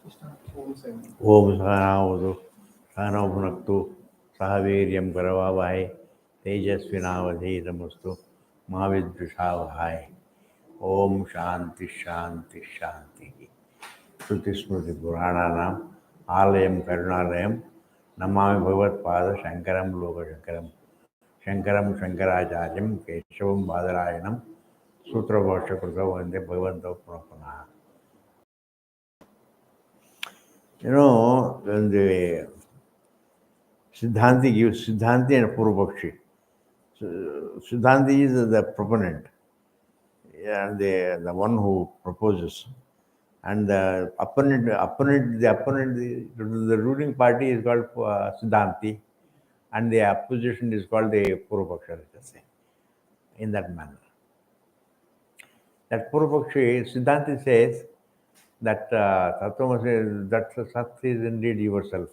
ओम सहनावतु सहनौ भुनक्तु सह वीर्यं करवावहै तेजस्विनावधीतमस्तु मा विद्विषावहै। ओम शांति शांति शांति। श्रुतिस्मृतिपुराणानाम् आलयं करुणालयं नमामि भगवत्पादशङ्करं लोकशङ्करं शङ्करं शङ्कराचार्यं केशवं बादरायणं सूत्रभाष्यकृतौ वन्दे भगवन्तौ पुनः पुनः. When the Siddhanti gives Siddhanti and Purvapakshi. So, Siddhanti is the proponent, and the one who proposes, and the the ruling party is called Siddhanti, and the opposition is called the Purvapaksha. Let us say, in that manner. That Purvapakshi Siddhanti says that Tattvamasi, that Sat is indeed yourself.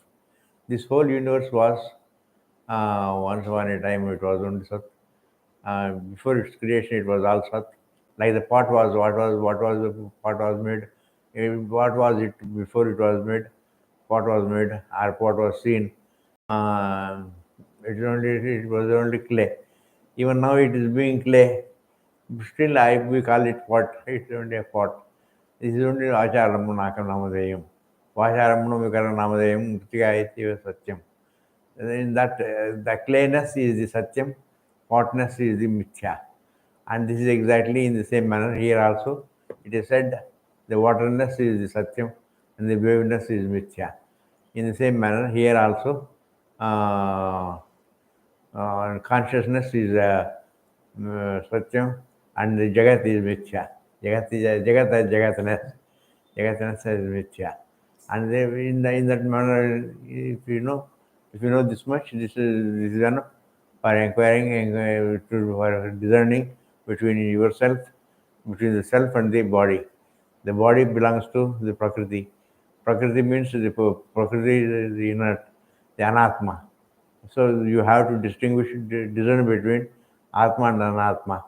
This whole universe was once upon a time it was only Sat. Before its creation, it was all Sat. Like the pot was the pot was made. What was it before it was made? Pot was made, or pot was seen. It was only clay. Even now it is being clay. Still, we call it pot. It's only a pot. This is only Acharam Nakam Namadayam. Vacharam Vikaram Namadayam Muktiga Itiva Satyam. In that, the clayness is the Satyam, potness is the Mithya. And this is exactly in the same manner here also. It is said the waterness is the Satyam and the waviness is Mithya. In the same manner here also, consciousness is Satyam and the Jagat is Mithya. Jagat is Jagatness. Jagatness is Mithya. And in that manner, if you know this much, this is enough for inquiring, for discerning between yourself, between the self and the body. The body belongs to the Prakriti. Prakriti means Prakriti is the inert, the Anatma. So you have to discern between Atma and Anatma.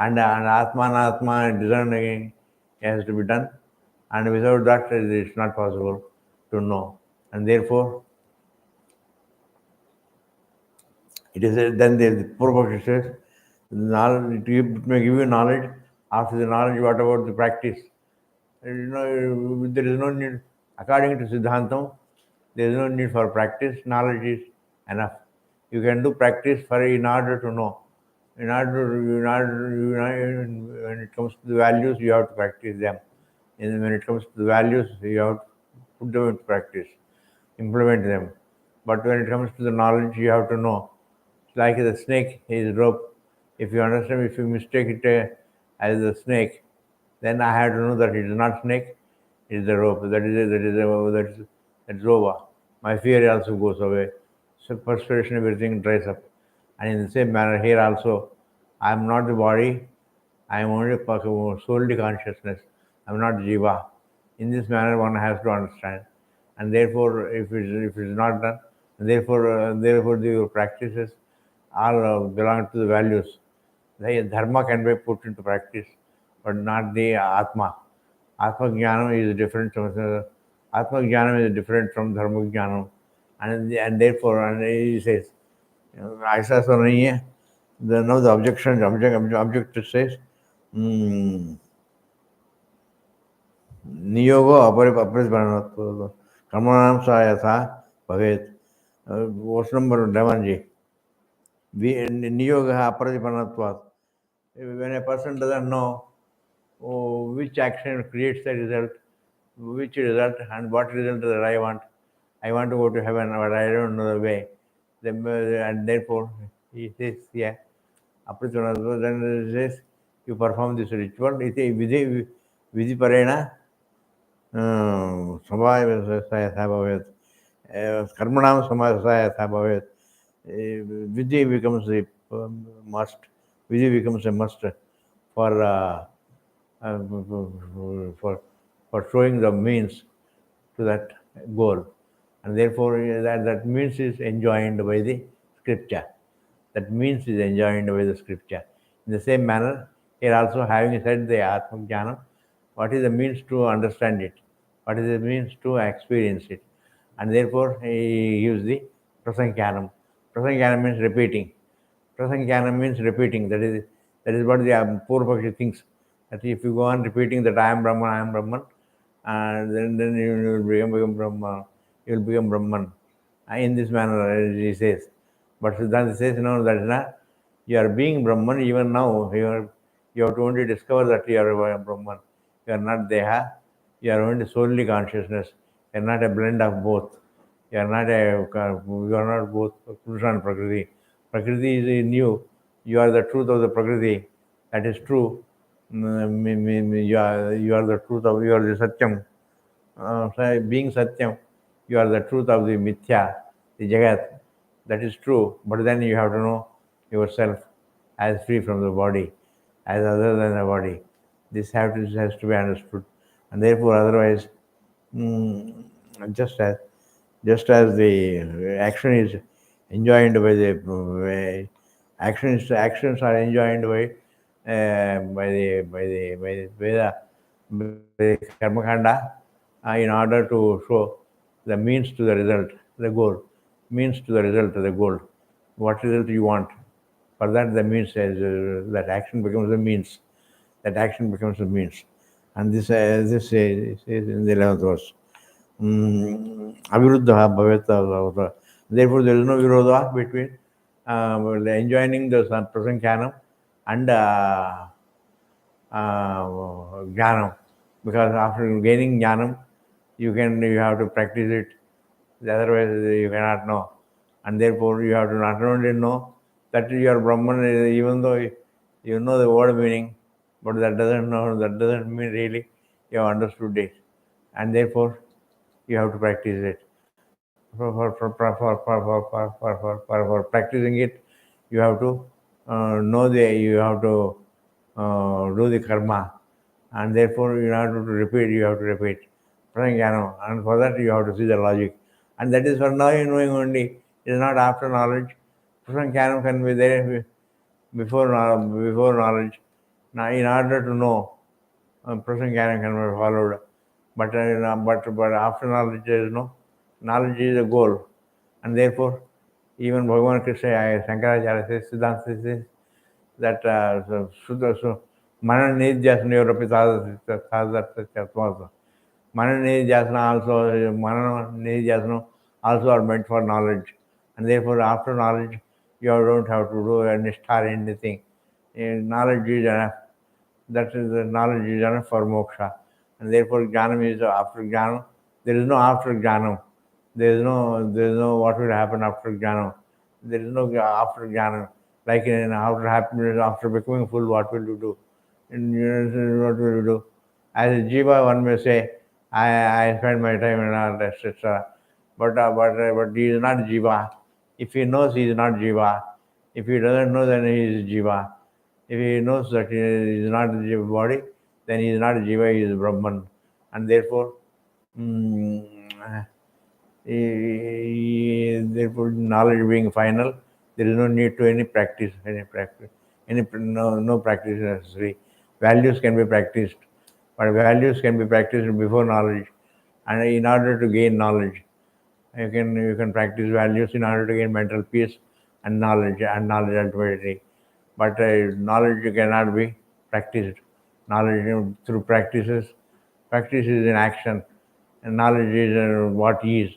And Atma and Atma discerning has to be done. And without that, it's not possible to know. And therefore, it is then the Purvapakshi says, knowledge, it may give you knowledge. After the knowledge, what about the practice? There is no need. According to Siddhantam, there is no need for practice. Knowledge is enough. You can do practice in order to know. When it comes to the values, you have to practice them. And when it comes to the values, you have to put them into practice, implement them. But when it comes to the knowledge, you have to know. It's like the snake is rope. If you understand, if you mistake it as a snake, then I have to know that it is not snake, it is the rope. That is over. My fear also goes away. So perspiration, everything dries up. And in the same manner, here also, I am not the body. I am only solely consciousness. I am not jiva. In this manner, one has to understand. And therefore, if it is not done, therefore the practices all belong to the values. The dharma can be put into practice, but not the atma. Atma jnanam is different from Atma jnanam is different from dharma jnanam, and therefore, and he says, ऐसा तो नहीं है. Now the object says, नियोगो अपरिपरणत्व कर्मणां सा यथा भवेत्. Verse number 11. Niyoga aparipanatvat. When a person doesn't know which action creates the result, which result and what result that I want to go to heaven, but I don't know the way. And therefore, he says, yeah, aparipanatvat. Then he says, you perform this ritual. It is vidhi parena samaya bhavet. Karmanam samaya bhavet. Vidhi becomes the must. Vidhi becomes a must for showing the means to that goal, and therefore that means is enjoined by the scripture. That means is enjoined by the scripture. In the same manner, here also having said the Atma Jnana, what is the means to understand it? but it means to experience it. And therefore, he gives the prasankanam. Prasankanam means repeating. Prasankanam means repeating. That is what the Purvapakshi thinks. That if you go on repeating that I am Brahman, and then you will become Brahman. You will become Brahman. In this manner, he says. But Siddhanta says, no, that is not. You are being Brahman even now. You have to only discover that you are a Brahman. You are not Deha. You are only solely consciousness. You are not a blend of both. You are not both Purusha and Prakriti. Prakriti is in you. You are the truth of the Prakriti. That is true. You are the truth of, you are the Satyam. Being Satyam, you are the truth of the Mithya, the Jagat. That is true. But then you have to know yourself as free from the body, as other than the body. This has to be understood. And therefore, otherwise, mm, just as the action is enjoined by the actions are enjoined by the Veda, by the Karmakanda, in order to show the means to the result, the goal, means to the result, the goal, what result you want. For that, the means says that action becomes the means. That action becomes the means, and this says in the 11th verse. Aviruddha bhaveta. Therefore, there is no virodha between enjoining the prasankanam and jnanam, because after gaining jnanam, you have to practice it. Otherwise, you cannot know, and therefore you have to not only know that you are Brahman, even though you know the word meaning, but that doesn't mean really you have understood it, and therefore you have to practice it. For practicing it, you have to you have to do the karma, and therefore you have to repeat pranayama, and for that you have to see the logic, and that is for now knowing only. It is not after knowledge. Pranayama can be there before knowledge. Now, in order to know, pranayama can be followed, but after knowledge there is no. Knowledge is a goal, and therefore, even Bhagavan Krishna, Shankaracharya says, Siddhanta says that Mana Nidhyasana Yorapi Mana Nidhyasana also are meant for knowledge, and therefore, after knowledge, you don't have to do any star anything. Knowledge is enough. That is the knowledge is enough for moksha, and therefore jnanam is after jnanam. There is no after jnanam. There is no what will happen after jnanam. There is no after jnanam. Like in after happiness, after becoming full, what will you do? What will you do? As a jiva, one may say, I spend my time in art, etc. But he is not jiva. If he knows he is not jiva, if he doesn't know, then he is jiva. If he knows that he is not the jiva body, then he is not jiva, he is Brahman. And therefore, mm, therefore, knowledge being final, there is no need to no practice necessary. Values can be practiced, but values can be practiced before knowledge, and in order to gain knowledge, you can practice values in order to gain mental peace and knowledge ultimately. But knowledge cannot be practiced. Knowledge through practices. Practice is in action, and knowledge is what is,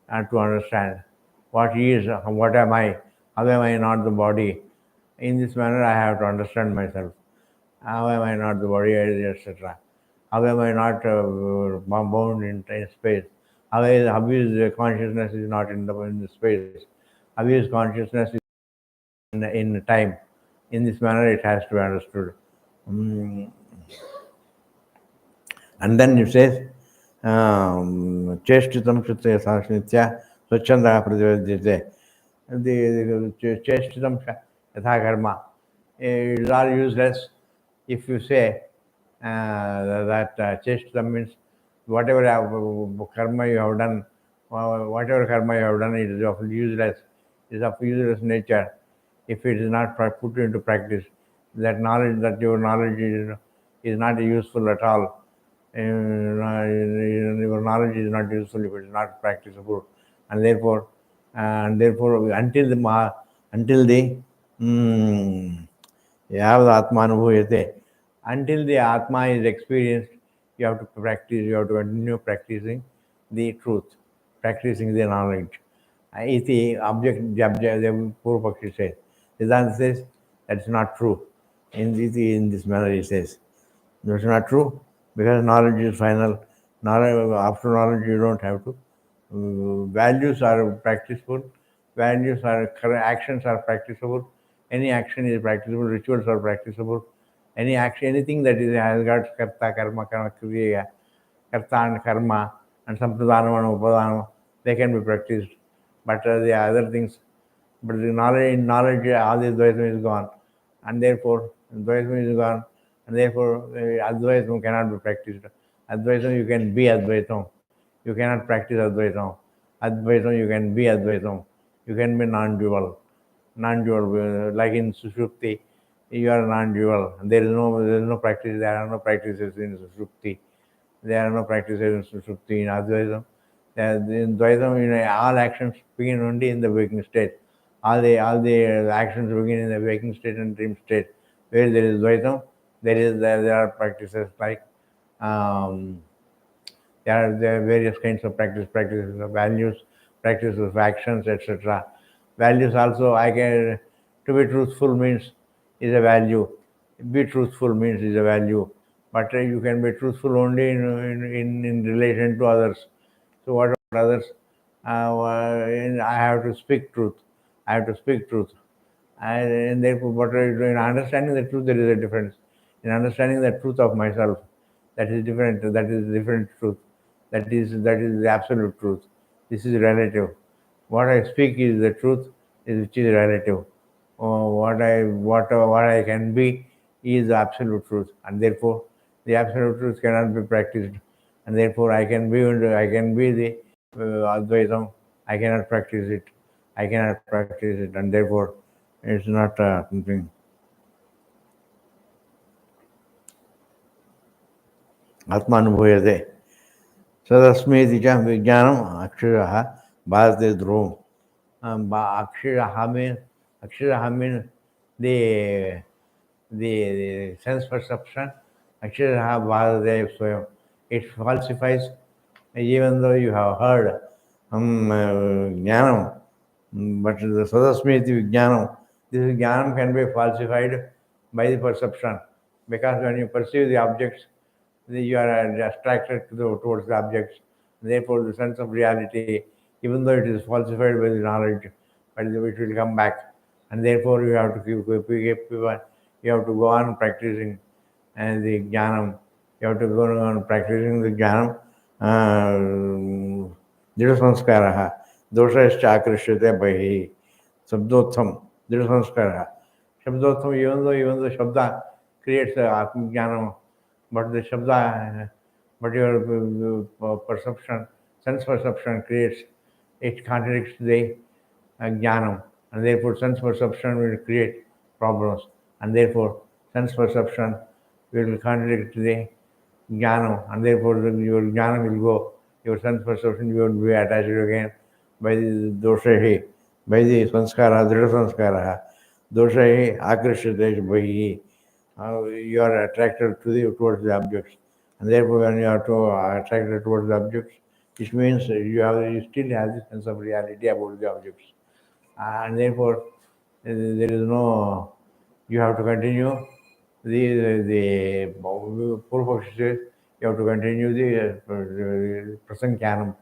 and to understand what is, what am I, how am I not the body. In this manner, I have to understand myself. How am I not the body, etc. How am I not bound in space? How is consciousness is not in the space? How is consciousness in time? In this manner, it has to be understood. Mm. And then it says, Cheshtitam Shruti Sahasnitya Swachanda Prativadyate. The Cheshtitam Yatha Karma. It is all useless if you say that Cheshtitam means whatever karma you have done, whatever karma you have done, it is of useless. It is of useless nature if it is not put into practice. That your knowledge is not useful at all. your knowledge is not useful if it is not practicable, and therefore until the Yavad Atmanubhuyate. Until the Atma is experienced, you have to practice, you have to continue practicing the truth, practicing the knowledge. Iti the Purvapakshi says. Siddhanta says that's not true. In this manner he says. That's not true because knowledge is final. Knowledge, after knowledge, you don't have to. Values are practicable. Actions are practicable. Any action is practicable. Rituals are practicable. Any action, anything that has got kriya, karta and karma, and sampradhanam and upadhanam, they can be practiced. But the other things, but the knowledge, all this Dvaitam is gone, and therefore Dvaitam is gone, and therefore Advaitam cannot be practiced. Advaitam, you can be Advaitam. You cannot practice Advaitam. Advaitam, you can be Advaitam. You can be non-dual. Non-dual, like in Sushupti, you are non-dual. There is no practice. There are no practices in Sushupti. There are no practices in Sushupti. In Advaitam, in Dvaitam, all actions begin only in the waking state. All the actions begin in the waking state and dream state. Where there is Dvaitam, there are practices like there are various kinds of practices of values, practices of actions, etc. Values also, to be truthful means is a value. Be truthful means is a value. But you can be truthful only in relation to others. So what about others? I have to speak truth. I have to speak truth. And therefore, but in understanding the truth, there is a difference. In understanding the truth of myself, that is different. That is different truth. That is the absolute truth. This is relative. What I speak is the truth, which is relative. What I can be is the absolute truth, and therefore the absolute truth cannot be practiced, and therefore I can be the Advaitam. I cannot practice it. I cannot practice it, and therefore it's not something. Atmanubhuyate. Sadasmeti cha vijnanam aksharaha bhasate dhruvam. Aksharaha means the sense perception. Aksharaha bhasate swayam. It falsifies even though you have heard jnanam. But the Sadasmeti Vijnanam, this Jnanam can be falsified by the perception, because when you perceive the objects, you are attracted towards the objects. Therefore, the sense of reality, even though it is falsified by the knowledge, but it will come back. And therefore, you have to go on practicing the Jnanam. You have to go on practicing the Jnanam. Dृढ़ संस्कारः दोषश्च आकृष्यते बहिः शब्दोत्थम दृढ़ संस्कारः शब्दोत्थम even though shabda creates atmajnanam, but the shabda, but your perception, sense perception creates, it contradicts the jnanam, and therefore sense perception will create problems, and therefore sense perception will contradict the jnanam, and therefore your jnanam will go, your sense perception will be attached again by the doshahi, by the sanskara, dhrita sanskara, doshahi akrishyate bhayi. You are attracted towards the objects, and therefore when you are attracted towards the objects, it means you still have the sense of reality about the objects, and therefore there is no, you have to continue the Purvapakshi says you have to continue the prasankanam.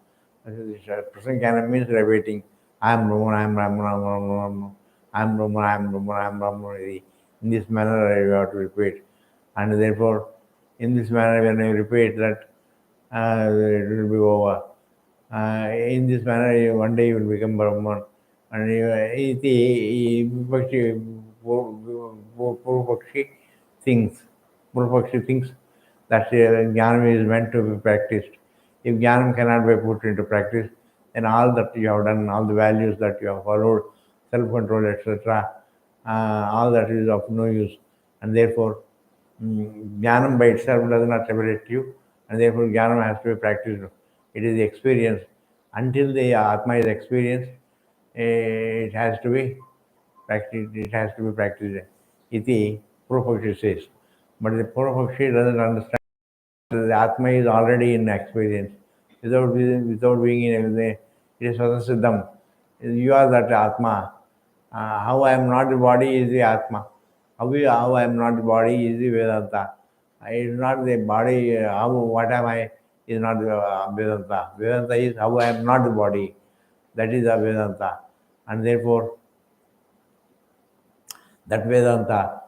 Prasankanam means repeating, I am Brahman, I am Brahman, I am Brahman, I am Brahman, I am Brahman, I am Brahman. In this manner you have to repeat. And therefore, in this manner when you repeat that, it will be over. In this manner, one day you will become Brahman. And Purvapakshi thinks that Jnanam is meant to be practiced. If Jnanam cannot be put into practice, then all that you have done, all the values that you have followed, self-control, etc., all that is of no use. And therefore, Jnanam by itself does not liberate you. and therefore jnana has to be practiced. It is the experience. Until the Atma is experienced, it has to be practiced. It has to be practiced. Iti Purvapakshi says. But the Purvapakshi doesn't understand that the Atma is already in experience. Without being in it is Svata You are that Atma. How I am not the body is the Atma. How I am not the body is the Vedanta. It is not the body, what am I is not the Vedanta. Vedanta is how I am not the body. That is the Vedanta. And therefore, that Vedanta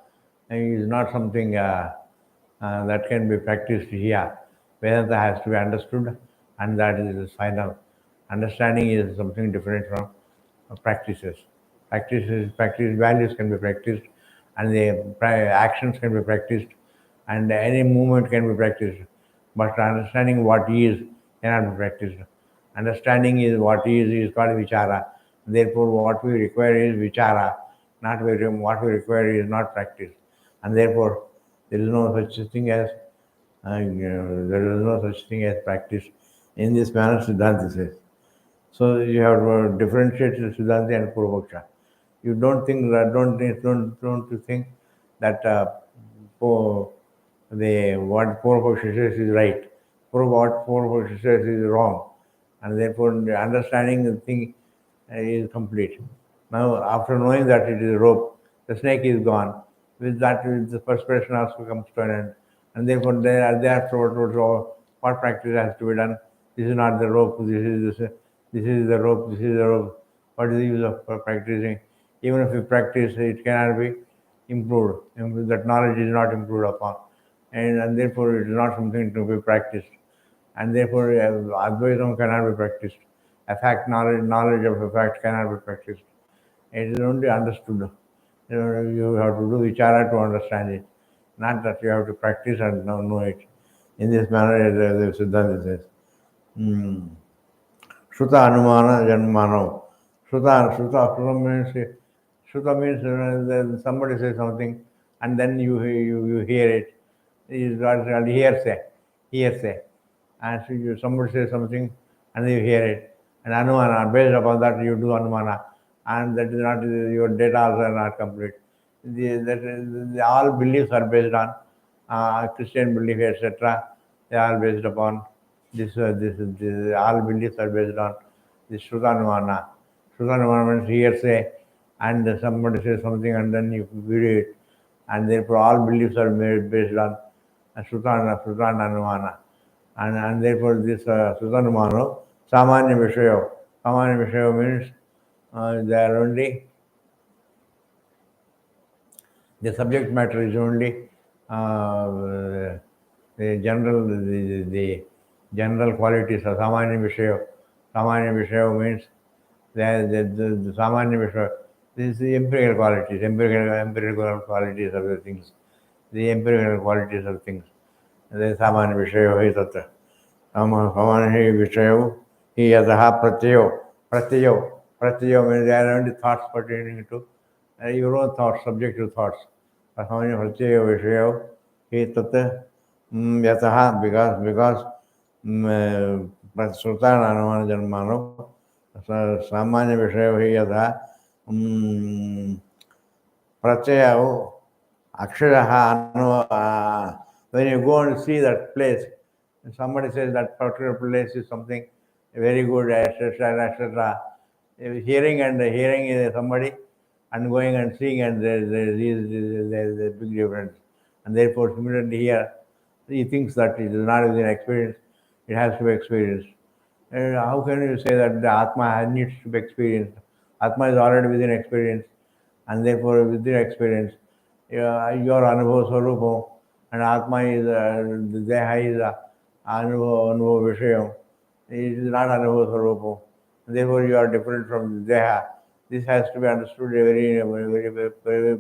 is not something that can be practiced here. Vedanta has to be understood, and that is the final. Understanding is something different from practices. Practice values can be practiced, and the actions can be practiced, and any movement can be practiced. But understanding what is cannot be practiced. Understanding is what is called vichara. Therefore, what we require is vichara, not what we require is not practice. And therefore, there is no such thing as there is no such thing as practice. In this manner, Siddhanta says. So you have to differentiate Siddhanta and Purvaksha. You don't think that don't you think that the what Purvaksha says is right, what Purvaksha says is wrong, and therefore the understanding the thing is complete. Now, after knowing that it is a rope, the snake is gone. With that, the perspiration also comes to an end, and therefore thereafter what practice has to be done? This is not the rope. This is the rope. This is the rope. What is the use of practicing? Even if you practice, it cannot be improved. That knowledge is not improved upon, and therefore it is not something to be practiced. And therefore, Advaitam cannot be practiced. Knowledge of a fact cannot be practiced. It is only understood. You have to do vichara to understand it, not that you have to practice and know it. In this manner, the Siddhanta says. Shruta Anumana Janmano. Shruta means that somebody says something and then you hear it. It is what called hearsay. And so somebody says something and you hear it. And Anumana, based upon that you do Anumana. And that is not, your data also are not complete. All beliefs are based on Christian belief, etc. They are based upon this all beliefs are based on this Shrutanumana. Shrutanumana means hearsay, and somebody says something and then you believe it, and therefore all beliefs are made based on Shrutanumana. And therefore this Shrutanumano, Samanya Vishayo. Samanya Vishayo means they are only, the subject matter is only the general qualities of Samanya Vishayo. Samanya Vishayo means the Samanya Vishayo. This is the empirical qualities of the things. The empirical qualities of things. The Samanya Vishayo hi tatra. Samanya Vishayo hi yataha pratyayo. Pratyayo means there are only thoughts pertaining to your own thoughts, subjective thoughts. Samanya pratyayo Vishayo hi tatra. Yataha, because Srutana Anumana Janmano, Samanya Vishayo hi yatha Pratyaya Aksharaha. When you go and see that place, and somebody says that particular place is something very good, etc., etc. Hearing somebody and going and seeing, and there's a big difference. And therefore, similarly here, he thinks that it is not within experience, it has to be experienced. And how can you say that the Atma needs to be experienced? Atma is already within experience, and therefore within experience, your Anubhava Swarupa, and Atma is, the Deha is Anubhava Vishayam. It is not Anubhava Swarupa. Therefore, you are different from the Deha. This has to be understood in a very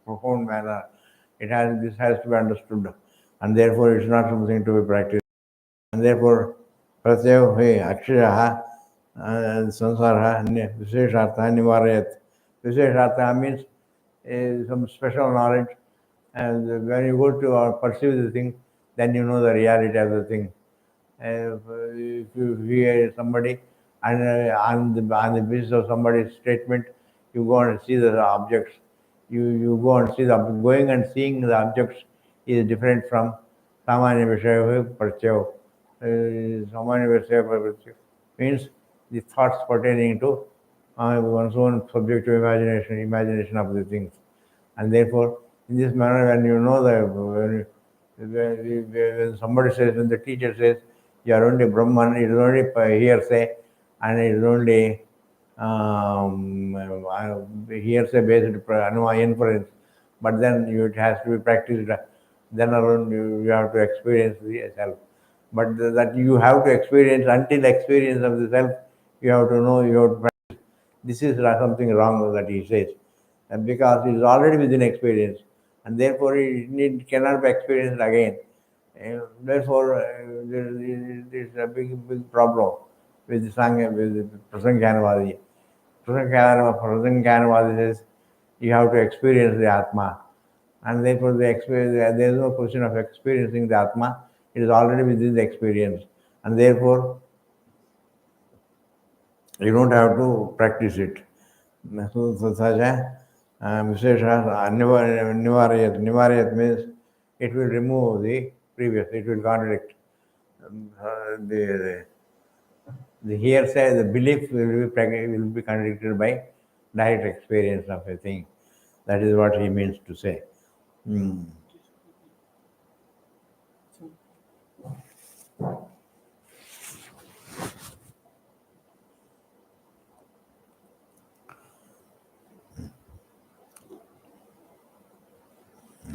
profound manner. This has to be understood, and therefore it's not something to be practiced. And therefore, Pratyayo Aksharaha Sansaraha Visheshartha Nivarayat. Visheshartha means some special knowledge, and when you go to perceive the thing, then you know the reality of the thing. If you hear somebody and on the basis of somebody's statement, you go and see the objects. You go and see the going and seeing the objects is different from samanya vishaya parchayo. Samanya vishaya parchayo means the thoughts pertaining to one's own subjective imagination of the things. And therefore, in this manner, when you know that when somebody says, when the teacher says, you are only Brahman, it is only hearsay, and it is only hearsay based inference. But then it has to be practiced. Then alone you have to experience the self. But that you have to experience, until experience of the self, you have to know, you have to practice. This is something wrong that he says. And because it is already within experience, and therefore it cannot be experienced again. Therefore, there is a big problem with the Sangha, with the Prasangyanavadi. Prasangyanavadi says you have to experience the Atma, and therefore there is no question of experiencing the Atma. It is already within the experience, and therefore you don't have to practice it. So such a Vishesha Nivarayat. Nivarayat means it will remove the previous, it will contradict. The hearsay, the belief will be contradicted by direct experience of a thing. That is what he means to say.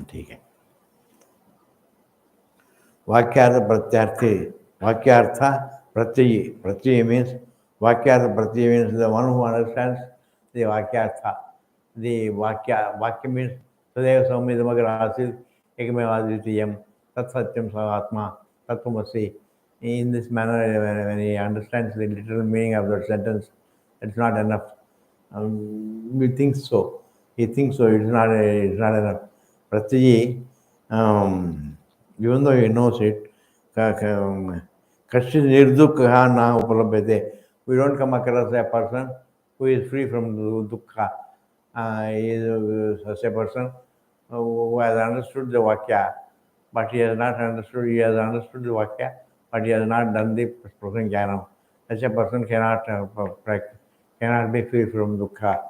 ठीक है. वाक्यार्थ प्रत्यार्थी. Vakyartha pratyayi. Pratyayi means Vakyartha pratyayi means the one who understands the Vakyartha. The Vakya means Tadeva Saumidamagrasil Ekmevadvitiyam Tat Satyam Savatma Tattvamasi. In this manner, when he understands the literal meaning of that sentence, it's not enough. We think so. He thinks so. It's not enough. Pratyayi, even though he knows it, Kashid nirdukha na upalabhyate. We don't come across a person who is free from dukkha. He is such a person who has understood the Vakya, but he has not understood, he has understood the Vakya, but he has not done the Prasanjnanam. Such a person cannot be free from dukkha,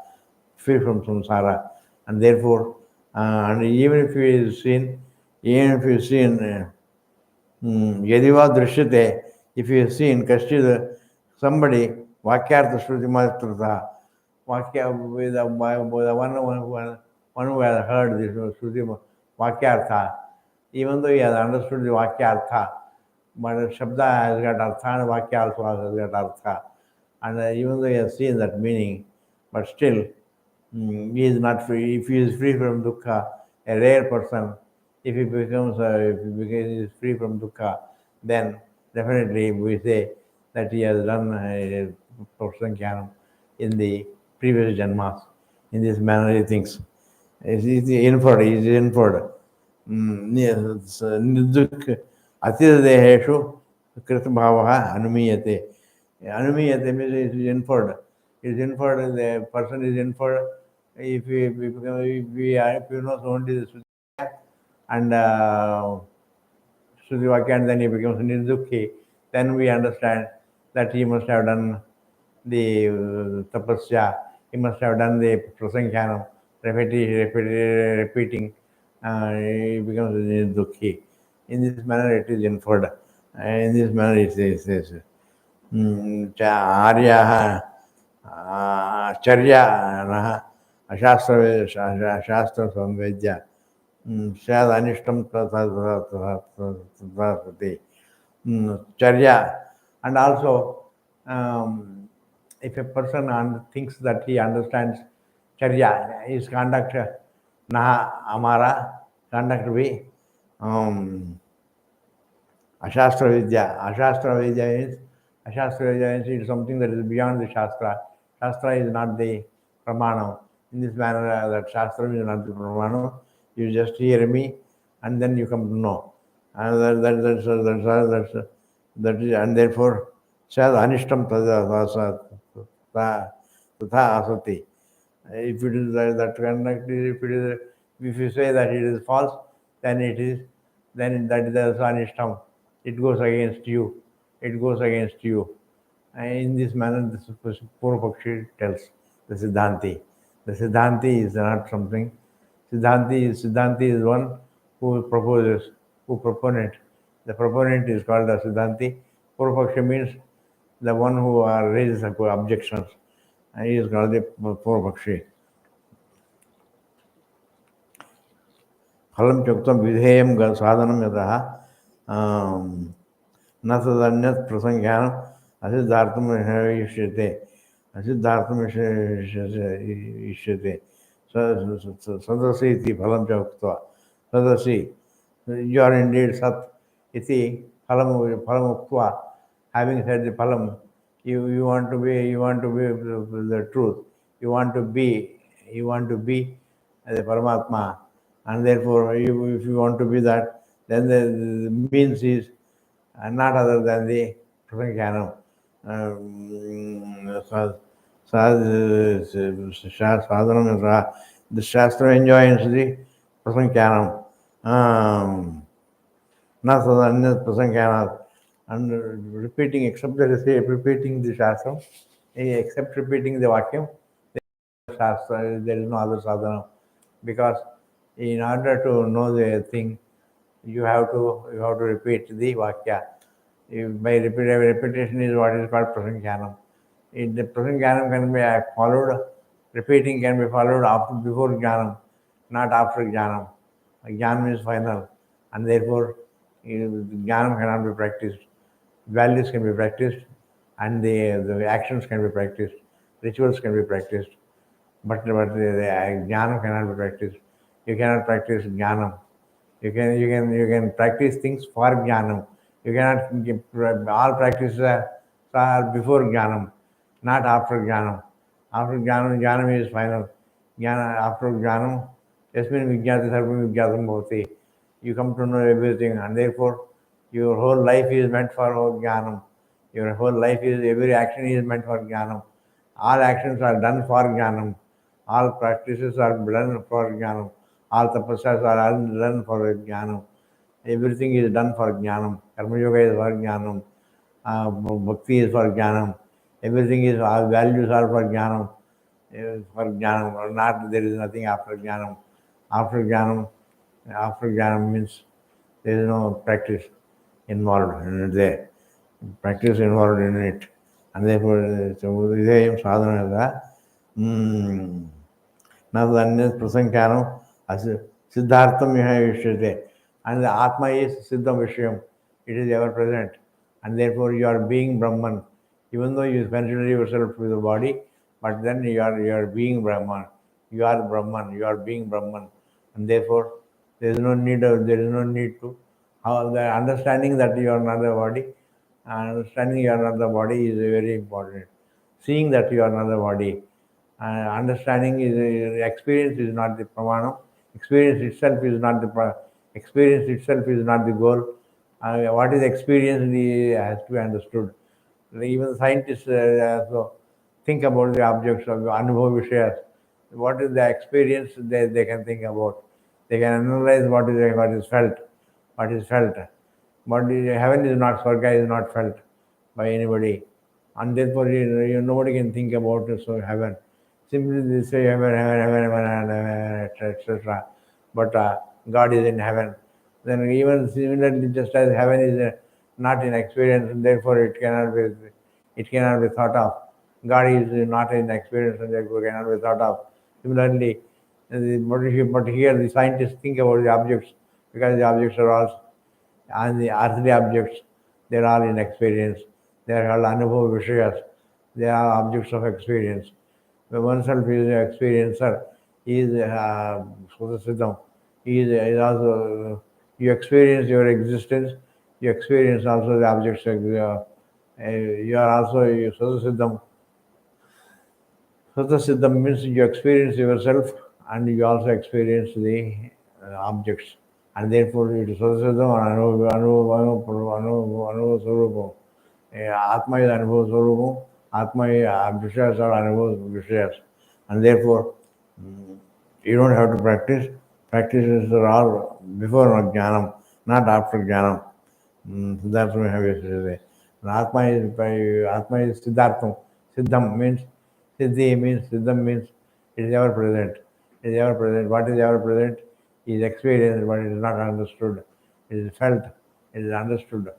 free from samsara. And therefore, and even if he is seen, Yadiva Drishyate, if you have seen Kashchid, somebody, Vakyartha Shruti Mastrata, Vakya with the one who has heard this Shruti Vakyartha, even though he has understood the Vakyartha, but Shabda has got Artha and Vakya also has got Artha. And even though he has seen that meaning, but still, he is not free. If he is free from dukkha, a rare person, if he is free from dukkha, then definitely we say that he has done Prasanjnanam in the previous janmas. In this manner he thinks. He is inferred. Nirduk atideheshu kritbhavaha anumiyate. Anumiyate means it is inferred. It is inferred, the person is inferred. If you know only the Sudhivakya and Sudhivakya, and then he becomes Nirdukhi, then we understand that he must have done the tapasya, he must have done the prasanjnanam, repeating, he becomes Nirdukhi. In this manner it is inferred. In this manner it says, Aryaha Charya Shastra Samvedya Syad Anishtam Tathasati Charya. And also, if a person thinks that he understands Charya, his conduct, Naha Amara, conduct be Ashastra Vidya. Ashastra Vidya means it is something that is beyond the Shastra. Shastra is not the Pramana. In this manner, that Shastra is not the Pramana. You just hear me and then you come to know. And That is, and therefore, says anishtam tatha asati. If it is that conduct, if you say that it is false, then then that is also anishtam. It goes against you. It goes against you. And in this manner, this Purvapakshi tells the Siddhanti. The Siddhanti is not something. Siddhanti is one who proposes, who proponent. The proponent is called a Siddhanti. Purvapakshi means the one who raises objections. And he is called the Purvapakshi. फलं चोक्तं विधेयं साधनं यतः न तदन्यत् प्रसंज्ञानम् असिद्धार्थम् इष्यते असिद्धार्थम् इष्यते सदसि इति फलं च उक्त्वा सदसि you are indeed sat iti phalam uktva. Having said the phalam, you want to be the truth. You want to be the Paramatma. And therefore, if you want to be that, then the means is not other than the prasanjnanam. Sadhanam, the Shastra enjoins the prasanjnanam. Not sadhanya prasanjnanam. And repeating, except repeating the Shastra, except repeating the Vakyam, Shastra, there is no other sadhana. Because in order to know the thing, you have to repeat the Vakya. By repetition is what is called prasanjnanam. The prasanjnanam can be followed, repeating can be followed before jnanam, not after jnanam. Jnanam is final, and therefore jnanam cannot be practiced. Values can be practiced, and the actions can be practiced, rituals can be practiced, but the jnanam cannot be practiced. You cannot practice jnanam. You can practice things for jnanam. You cannot all practices are before jnanam, not after jnanam. After jnanam is final. After jnanam, yasmin vijnati sarvam vijnatam bhavati. You come to know everything, and therefore your whole life is meant for jnanam. Your whole life every action is meant for jnanam. All actions are done for jnanam. All practices are done for jnanam. All tapasyas are done for jnanam. Everything is done for jnanam. Karma yoga is for jnanam. Bhakti is for jnanam. Everything is, all values are for jnanam. For jnanam, or not, there is nothing after jnanam. After jnanam means there is no practice involved in there. Practice involved in it. And therefore, videyam sadhana Nadanyat prasankaram siddhartham ishyate. And the Atma is siddham vishyam. It is ever present. And therefore you are being Brahman. Even though you consider yourself with the body, but then you are being Brahman. You are Brahman. You are being Brahman. And therefore there is no need to the understanding that you are not the body. Understanding you are not the body is very important. Seeing that you are not the body. Understanding is experience is not the pramanam. Experience itself is not the goal. What is experience has to be understood. Even scientists also think about the objects of anubhav vishayas. What is the experience they can think about? They can analyze what is felt. What is felt. But heaven is not, Swarga is not felt by anybody. And therefore nobody can think about heaven. Simply they say heaven, etc. But God is in heaven. Then even similarly, just as heaven is not in experience, and therefore it cannot be thought of. God is not in experience, and therefore cannot be thought of. Similarly, but here the scientists think about the objects, because the objects are all, and the earthly objects, they are all in experience. They are called anubhav vishayas. They are objects of experience. When oneself is an experiencer, he is Sudasiddham. He is also, you experience your existence, you experience also the objects. You are also Sudasiddham. Sudasiddham means you experience yourself and you also experience the objects. and therefore it is Swadasiddham and Anubhava Swarupam. Atma is Anubhava Swarupam, Atma is Vishayas are Anubhava Vishayas, and therefore you don't have to practice. Practices are all before Jnanam, not after Jnanam. Siddhartha may have yesterday. Atma is Siddhartham. Siddham means Siddhi means Siddham means it is ever present. It is ever present. What is ever present is experienced, but it is not understood. It is felt. It is understood.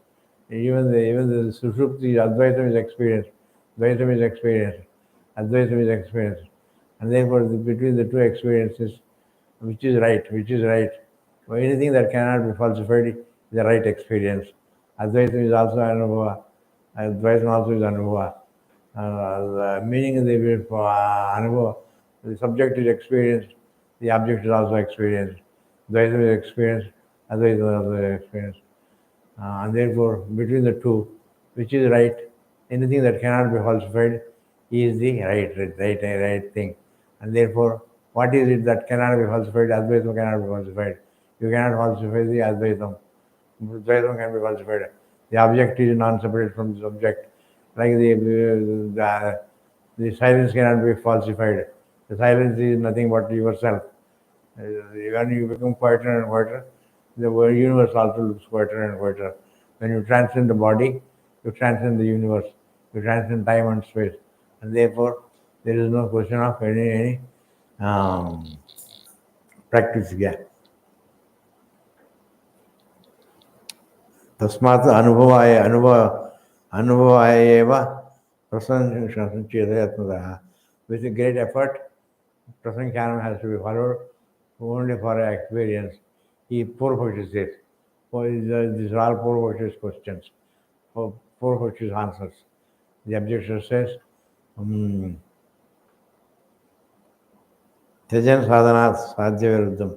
Even the Sushupti, Advaitam is experienced. Dvaitam is experienced. Advaitam is experienced. And therefore, between the two experiences, which is right, which is right. Anything that cannot be falsified is the right experience. Advaitam is also Anubhava. Advaitam also is Anubhava. The meaning of the Anubhava, the subject is experienced, the object is also experienced. Advaitam is experienced, Advaitam is also experienced. And therefore, between the two, which is right, anything that cannot be falsified is the right thing. And therefore, what is it that cannot be falsified? Advaitam cannot be falsified. You cannot falsify the Advaitam. Advaitam can be falsified. The object is non-separate from the subject. Like the silence cannot be falsified. The silence is nothing but yourself. When you become quieter and quieter, the universe also looks quieter and quieter. When you transcend the body, you transcend the universe. You transcend time and space. And therefore, there is no question of any practice here. तस्मात् अनुभवाय एव प्रसंख्यात्मकः. With a great effort, prasankhyanam has to be followed only for experience. He Purvapakshi says, these are all Purvapaksh's questions, Purvapaksh's answers. The objection says, Tyajan sadhanat sadhya viruddham.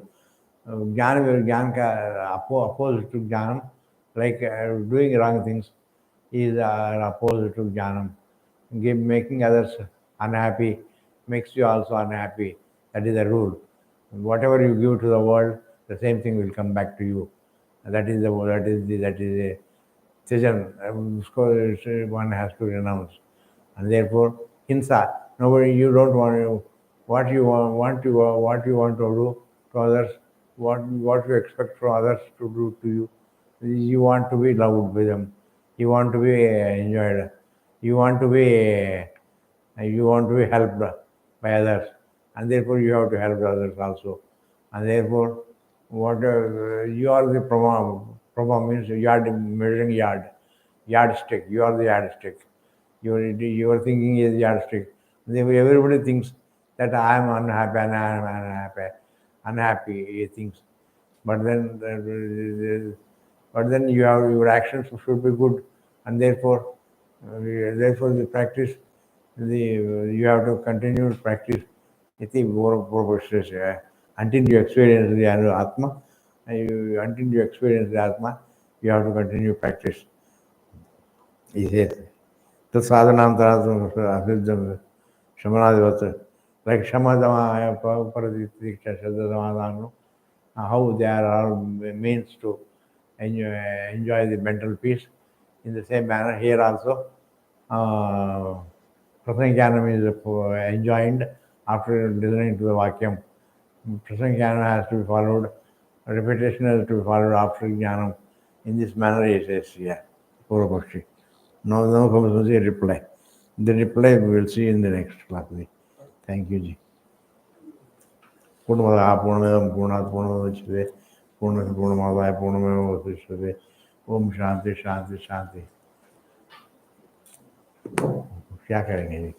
Jnana ka opposite to jnanam, like doing wrong things, is opposite to jnanam. Making others unhappy makes you also unhappy. That is the rule. Whatever you give to the world, the same thing will come back to you. That is the Tyajan. One has to renounce, and therefore hinsa. Nobody, you don't want what you want to do to others, what you expect from others to do to you. You want to be loved by them. You want to be enjoyed. You want to be helped by others, and therefore you have to help others also. And therefore, what you are the Prama means yard, measuring yardstick. You are the yardstick. Your thinking is yardstick. Everybody thinks that I am unhappy and I am unhappy. He thinks, but then your actions should be good, and therefore the practice, you have to continue to practice. Until you experience the Atma, until you experience the Atma, you have to continue practice. He says, the sadhanam shamanadivat, like shamadama, paradiksha, shadadama, how they are all means to enjoy the mental peace. In the same manner, here also, prasankhyanam is enjoined after listening to the vakyam. Prasankhyanam has to be followed, repetition has to be followed after jnanam. In this manner, he says here, Purvapakshi. Now comes the reply. The reply we will see in the next class. Thank you, Ji. पूर्णमदः पूर्णमिदं पूर्णात् पूर्णमुदच्यते पूर्णस्य पूर्णमादाय पूर्णमेवावशिष्यते. ओम शांति शांति शांति. क्या करेंगे जी?